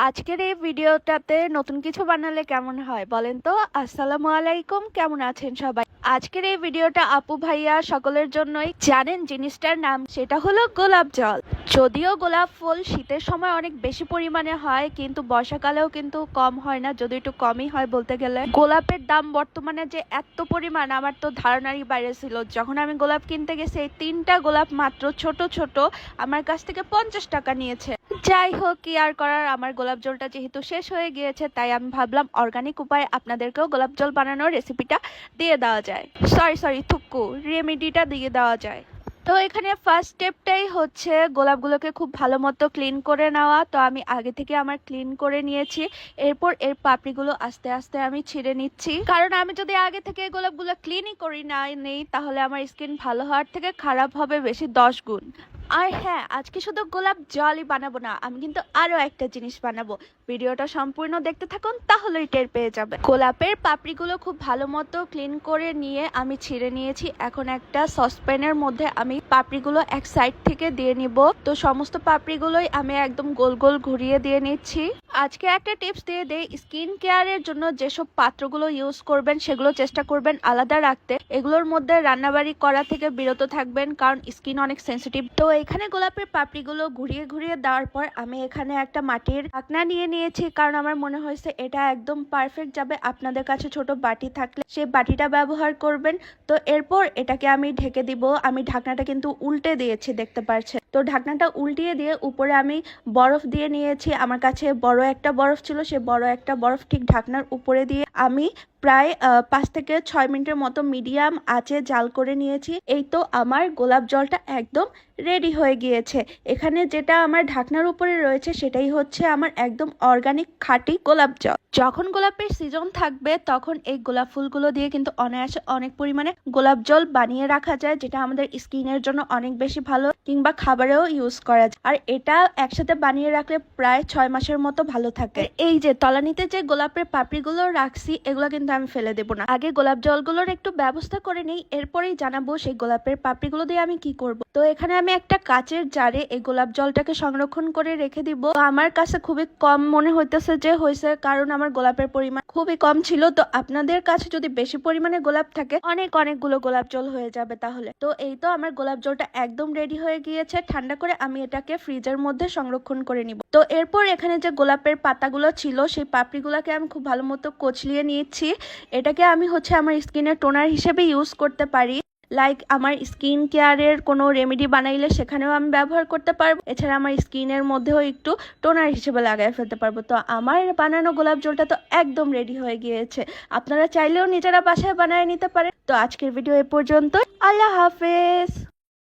আজকের এই ভিডিওটাতে নতুন কিছু বানালে কেমন হয় বলেন তো। আসসালামু আলাইকুম, কেমন আছেন সবাই? আজকের এই ভিডিওটা আপু ভাইয়া সকলের জন্যই। জানেন জিনিসটার নাম, সেটা হলো গোলাপ জল। যদিও গোলাপ ফুল শীতের সময় অনেক বেশি পরিমাণে হয়, কিন্তু বর্ষাকালেও কিন্তু কম হয় না, যদি একটু কমই হয় বলতে গেলে। গোলাপের দাম বর্তমানে যে এত পরিমাণ, আমার তো ধারণারই বাইরে ছিল। যখন আমি গোলাপ কিনতে গেছি, এই 3টা গোলাপ মাত্র ছোট ছোট আমার কাছ থেকে 50 টাকা নিয়েছে। যাই হোক, কি আর করার, আমার গোলাপ জলটা যেহেতু শেষ হয়ে গিয়েছে, তাই আমি ভাবলাম অর্গানিক উপায়ে আপনাদেরকেও গোলাপ জল বানানোর রেসিপিটা দিয়ে দেওয়া যায়। সরি থুক্কু, রেমেডিটা দিয়ে দেওয়া যায়। তো এখানে ফার্স্ট স্টেপটাই হচ্ছে গোলাপগুলোকে খুব ভালো মতো ক্লিন করে নেওয়া। তো আমি আগে থেকে আমার ক্লিন করে নিয়েছি। এরপর এর পাপড়িগুলো আস্তে আস্তে আমি ছিঁড়ে নিচ্ছি, কারণ আমি যদি আগে থেকে গোলাপগুলো ক্লিনই করি না নেই, তাহলে আমার স্কিন ভালো হওয়ার থেকে খারাপ হবে বেশি 10 গুণ। আর হ্যাঁ, আজকে শুধু গোলাপ জলই বানাবো না, আমি কিন্তু আরো একটা জিনিস বানাবো। ভিডিওটা সম্পূর্ণ দেখতে থাকুন, তাহলেই টের পেয়ে যাবে। গোলাপের পাপড়িগুলো খুব ভালো মতো ক্লিন করে নিয়ে আমি ছিঁড়ে নিয়েছি। এখন একটা সসপ্যানের মধ্যে আমি পাপড়িগুলো এক সাইড থেকে দিয়ে নিব। তো সমস্ত পাপড়িগুলোই আমি একদম গোল গোল ঘুরিয়ে দিয়ে নিচ্ছি। আজকে একটা টিপস দিয়ে দেই, স্কিন কেয়ারের জন্য যেসব পাত্রগুলো ইউজ করবেন সেগুলো চেষ্টা করবেন আলাদা রাখতে। এগুলোর মধ্যে রান্নাবাড়ি করা থেকে বিরত থাকবেন, কারণ স্কিন অনেক সেন্সিটিভ। তো এখানে গোলাপের পাপড়িগুলো ঘুরিয়ে ঘুরিয়ে দেওয়ার পর আমি এখানে একটা মাটির ঢাকনা নিয়ে নিয়েছি, কারণ আমার মনে হয়েছে এটা একদম পারফেক্ট যাবে। আপনাদের কাছে ছোট বাটি থাকলে সেই বাটিটা ব্যবহার করবেন। তো এরপর এটাকে আমি ঢেকে দিব। আমি ঢাকনাটা কিন্তু উল্টে দিয়েছি, দেখতে পাচ্ছেন। তো ঢাকনাটা উল্টিয়ে দিয়ে উপরে আমি বরফ দিয়ে নিয়েছি। আমার কাছে বড় একটা বরফ ছিল, সেই বড় একটা বরফ ঠিক ঢাকনার উপরে দিয়ে আমি প্রায় 5 থেকে 6 মিনিটের মতো মিডিয়াম আঁচে জাল করে নিয়েছি। এই তো আমার গোলাপ জলটা একদম রেডি হয়ে গিয়েছে। এখানে যেটা আমার ঢাকনার উপরে রয়েছে সেটাই হচ্ছে আমার একদম অর্গানিক খাঁটি গোলাপ জল। যখন গোলাপের সিজন থাকবে, তখন এই গোলাপ ফুলগুলো দিয়ে কিন্তু অনায়াসে অনেক পরিমাণে গোলাপ জল বানিয়ে রাখা যায়, যেটা আমাদের স্কিনের জন্য অনেক বেশি ভালো, কিংবা খাবারেও ইউজ করা যায়। আর এটা একসাথে বানিয়ে রাখলে প্রায় 6 মাসের মতো ভালো থাকে। এই যে তলানিতে যে গোলাপের পাপড়িগুলো রাখছি, এগুলো কিন্তু আমি ফেলে দেবো না। আগে গোলাপ জলগুলোর একটু ব্যবস্থা করে নেই, এরপরেই জানাবো সেই গোলাপের পাপড়িগুলো দিয়ে আমি কি করব। তো এখানে আমি একটা কাচের জারে এই গোলাপ জলটাকে সংরক্ষণ করে রেখে দিব। আমার কাছে খুবই কম মনে হইতেছে যে হয়েছে, কারণ আমার গোলাপের পরিমাণ খুবই কম ছিল। তো আপনাদের কাছে যদি বেশি পরিমাণে গোলাপ থাকে, অনেকগুলো গোলাপ জল হয়ে যাবে তাহলে। তো এই তো আমার গোলাপ জলটা একদম রেডি হয়ে গিয়েছে। ঠান্ডা করে আমি এটাকে ফ্রিজের মধ্যে সংরক্ষণ করে নিব। তো এরপর এখানে যে গোলাপের পাতাগুলো ছিল, সেই পাপড়িগুলোকে আমি খুব ভালো মতো কচলিয়ে নিয়েছি। এটাকে আমি হচ্ছে আমার স্কিনের টোনার হিসেবে ইউজ করতে পারি। লাইক আমার স্কিন কেয়ারের কোনো রেমেডি বানাইলে সেখানেও আমি ব্যবহার করতে পারবো। এছাড়া আমার স্কিনের মধ্যেও একটু টোনার হিসেবে লাগাই ফেলতে পারবো। তো আমার বানানো গোলাপ জলটা তো একদম রেডি হয়ে গিয়েছে। আপনারা চাইলেও নিজেরা বাসায় বানায় নিতে পারেন। তো আজকের ভিডিও এ পর্যন্ত। আল্লাহ হাফেজ।